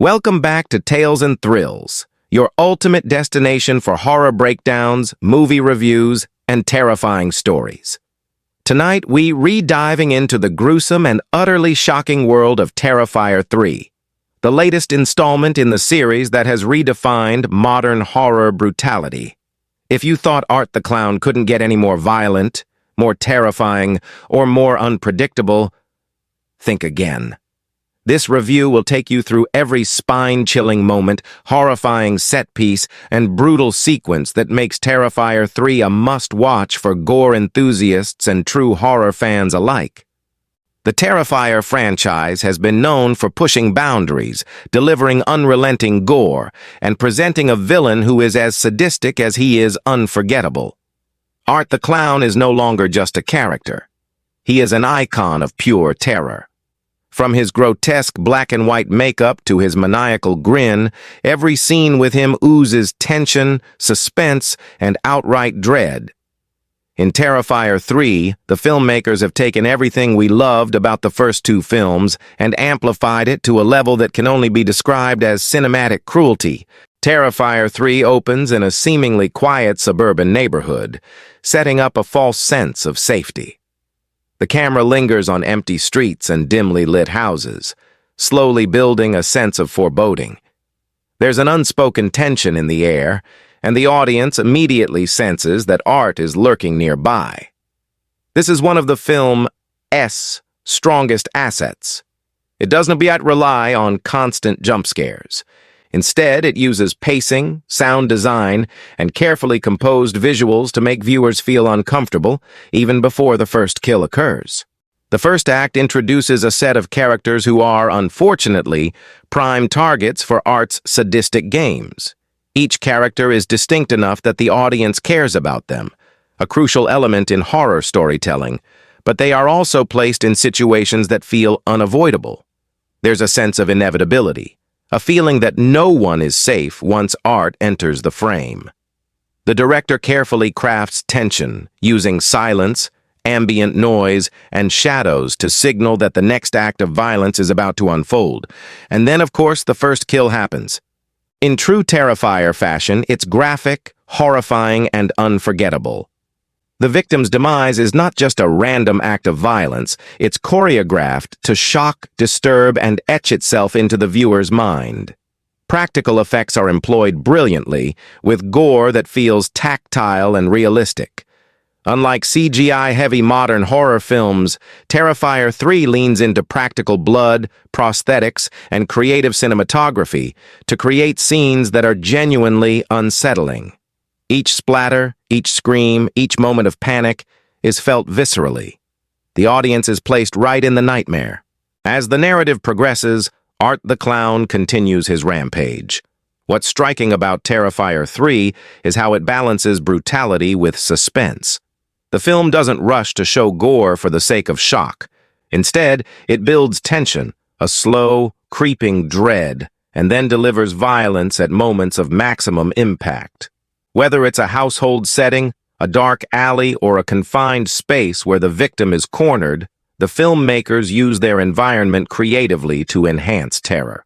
Welcome back to Tales and Thrills, your ultimate destination for horror breakdowns, movie reviews, and terrifying stories. Tonight, we re-diving into the gruesome and utterly shocking world of Terrifier 3, the latest installment in the series that has redefined modern horror brutality. If you thought Art the Clown couldn't get any more violent, more terrifying, or more unpredictable, think again. This review will take you through every spine-chilling moment, horrifying set piece, and brutal sequence that makes Terrifier 3 a must-watch for gore enthusiasts and true horror fans alike. The Terrifier franchise has been known for pushing boundaries, delivering unrelenting gore, and presenting a villain who is as sadistic as he is unforgettable. Art the Clown is no longer just a character. He is an icon of pure terror. From his grotesque black-and-white makeup to his maniacal grin, every scene with him oozes tension, suspense, and outright dread. In Terrifier 3, the filmmakers have taken everything we loved about the first two films and amplified it to a level that can only be described as cinematic cruelty. Terrifier 3 opens in a seemingly quiet suburban neighborhood, setting up a false sense of safety. The camera lingers on empty streets and dimly lit houses, slowly building a sense of foreboding. There's an unspoken tension in the air, and the audience immediately senses that Art is lurking nearby. This is one of the film's strongest assets. It doesn't yet rely on constant jump scares. Instead, it uses pacing, sound design, and carefully composed visuals to make viewers feel uncomfortable even before the first kill occurs. The first act introduces a set of characters who are, unfortunately, prime targets for Art's sadistic games. Each character is distinct enough that the audience cares about them, a crucial element in horror storytelling, but they are also placed in situations that feel unavoidable. There's a sense of inevitability, a feeling that no one is safe once Art enters the frame. The director carefully crafts tension, using silence, ambient noise, and shadows to signal that the next act of violence is about to unfold. And then, of course, the first kill happens. In true Terrifier fashion, it's graphic, horrifying, and unforgettable. The victim's demise is not just a random act of violence, it's choreographed to shock, disturb, and etch itself into the viewer's mind. Practical effects are employed brilliantly, with gore that feels tactile and realistic. Unlike CGI-heavy modern horror films, Terrifier 3 leans into practical blood, prosthetics, and creative cinematography to create scenes that are genuinely unsettling. Each splatter, each scream, each moment of panic is felt viscerally. The audience is placed right in the nightmare. As the narrative progresses, Art the Clown continues his rampage. What's striking about Terrifier 3 is how it balances brutality with suspense. The film doesn't rush to show gore for the sake of shock. Instead, it builds tension, a slow, creeping dread, and then delivers violence at moments of maximum impact. Whether it's a household setting, a dark alley, or a confined space where the victim is cornered, the filmmakers use their environment creatively to enhance terror.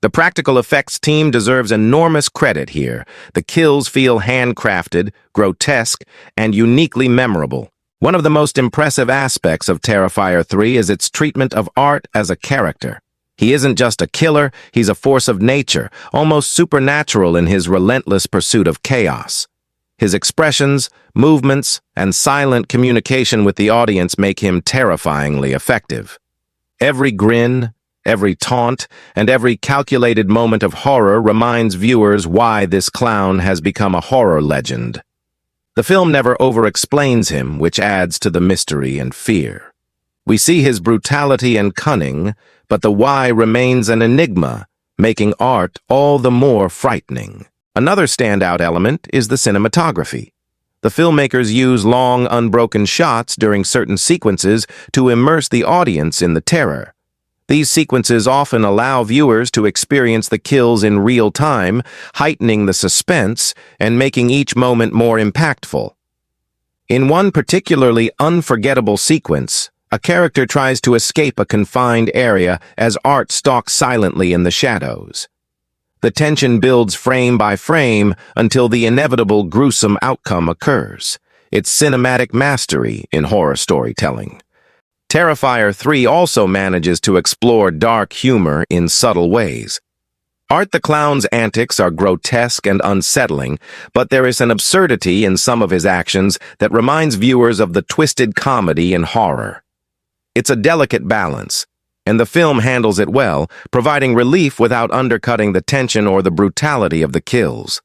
The practical effects team deserves enormous credit here. The kills feel handcrafted, grotesque, and uniquely memorable. One of the most impressive aspects of Terrifier 3 is its treatment of Art as a character. He isn't just a killer, he's a force of nature, almost supernatural in his relentless pursuit of chaos. His expressions, movements, and silent communication with the audience make him terrifyingly effective. Every grin, every taunt, and every calculated moment of horror reminds viewers why this clown has become a horror legend. The film never over-explains him, which adds to the mystery and fear. We see his brutality and cunning, but the why remains an enigma, making Art all the more frightening. Another standout element is the cinematography. The filmmakers use long, unbroken shots during certain sequences to immerse the audience in the terror. These sequences often allow viewers to experience the kills in real time, heightening the suspense and making each moment more impactful. In one particularly unforgettable sequence, A character tries to escape a confined area as Art stalks silently in the shadows. The tension builds frame by frame until the inevitable gruesome outcome occurs. It's cinematic mastery in horror storytelling. Terrifier 3 also manages to explore dark humor in subtle ways. Art the Clown's antics are grotesque and unsettling, but there is an absurdity in some of his actions that reminds viewers of the twisted comedy in horror. It's a delicate balance, and the film handles it well, providing relief without undercutting the tension or the brutality of the kills.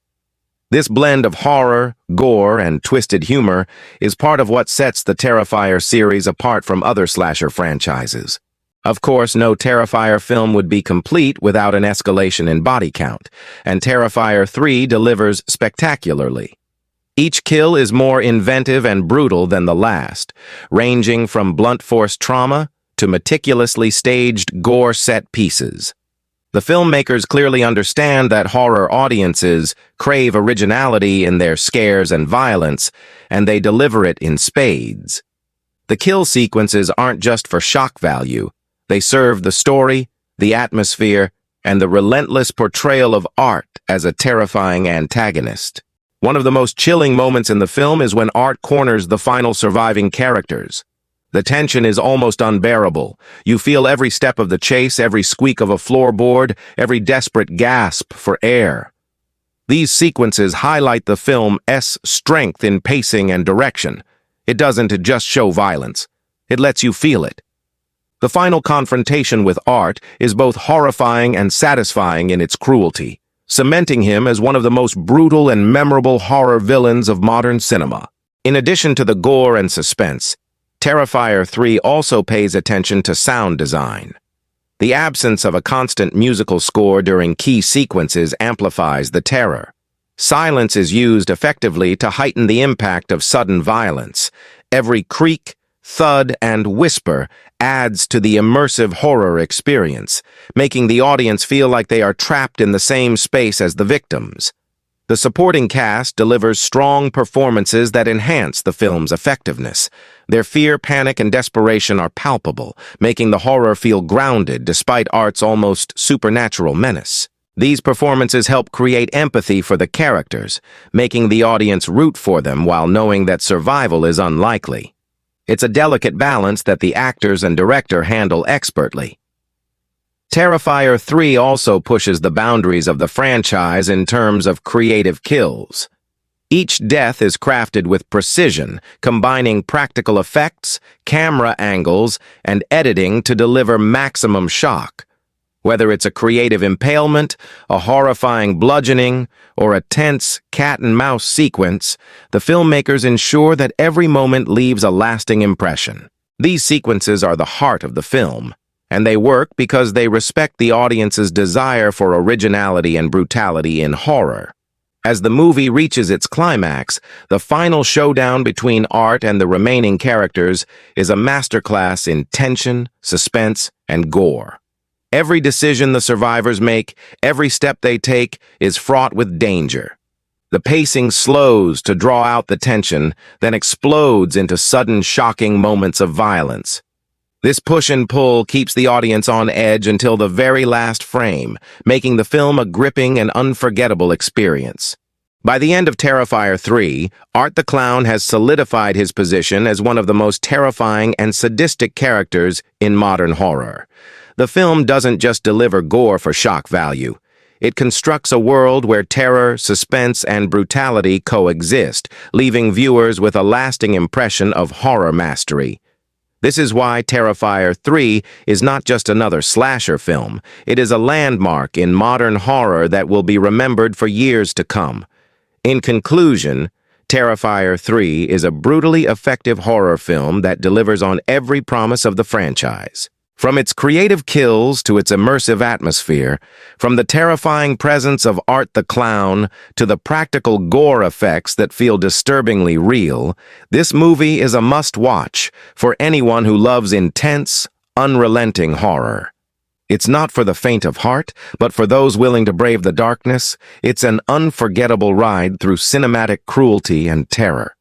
This blend of horror, gore, and twisted humor is part of what sets the Terrifier series apart from other slasher franchises. Of course, no Terrifier film would be complete without an escalation in body count, and Terrifier 3 delivers spectacularly. Each kill is more inventive and brutal than the last, ranging from blunt force trauma to meticulously staged gore set pieces. The filmmakers clearly understand that horror audiences crave originality in their scares and violence, and they deliver it in spades. The kill sequences aren't just for shock value. They serve the story, the atmosphere, and the relentless portrayal of Art as a terrifying antagonist. One of the most chilling moments in the film is when Art corners the final surviving characters. The tension is almost unbearable. You feel every step of the chase, every squeak of a floorboard, every desperate gasp for air. These sequences highlight the film's strength in pacing and direction. It doesn't just show violence. It lets you feel it. The final confrontation with Art is both horrifying and satisfying in its cruelty, cementing him as one of the most brutal and memorable horror villains of modern cinema. In addition to the gore and suspense, Terrifier 3 also pays attention to sound design. The absence of a constant musical score during key sequences amplifies the terror. Silence is used effectively to heighten the impact of sudden violence. Every creak, thud, and whisper adds to the immersive horror experience, making the audience feel like they are trapped in the same space as the victims. The supporting cast delivers strong performances that enhance the film's effectiveness. Their fear, panic, and desperation are palpable, making the horror feel grounded despite Art's almost supernatural menace. These performances help create empathy for the characters, making the audience root for them while knowing that survival is unlikely. It's a delicate balance that the actors and director handle expertly. Terrifier 3 also pushes the boundaries of the franchise in terms of creative kills. Each death is crafted with precision, combining practical effects, camera angles, and editing to deliver maximum shock. Whether it's a creative impalement, a horrifying bludgeoning, or a tense cat-and-mouse sequence, the filmmakers ensure that every moment leaves a lasting impression. These sequences are the heart of the film, and they work because they respect the audience's desire for originality and brutality in horror. As the movie reaches its climax, the final showdown between Art and the remaining characters is a masterclass in tension, suspense, and gore. Every decision the survivors make, every step they take, is fraught with danger. The pacing slows to draw out the tension, then explodes into sudden, shocking moments of violence. This push and pull keeps the audience on edge until the very last frame, making the film a gripping and unforgettable experience. By the end of Terrifier 3, Art the Clown has solidified his position as one of the most terrifying and sadistic characters in modern horror. The film doesn't just deliver gore for shock value. It constructs a world where terror, suspense, and brutality coexist, leaving viewers with a lasting impression of horror mastery. This is why Terrifier 3 is not just another slasher film. It is a landmark in modern horror that will be remembered for years to come. In conclusion, Terrifier 3 is a brutally effective horror film that delivers on every promise of the franchise. From its creative kills to its immersive atmosphere, from the terrifying presence of Art the Clown to the practical gore effects that feel disturbingly real, this movie is a must-watch for anyone who loves intense, unrelenting horror. It's not for the faint of heart, but for those willing to brave the darkness. It's an unforgettable ride through cinematic cruelty and terror.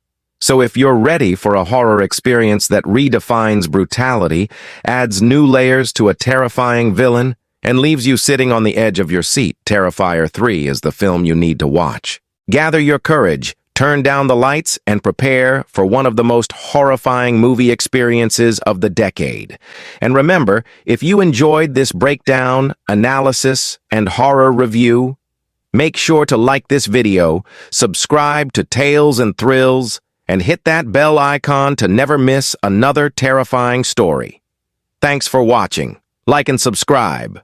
So if you're ready for a horror experience that redefines brutality, adds new layers to a terrifying villain, and leaves you sitting on the edge of your seat, Terrifier 3 is the film you need to watch. Gather your courage, turn down the lights, and prepare for one of the most horrifying movie experiences of the decade. And remember, if you enjoyed this breakdown, analysis, and horror review, make sure to like this video, subscribe to Tales and Thrills, and hit that bell icon to never miss another terrifying story. Thanks for watching. Like and subscribe.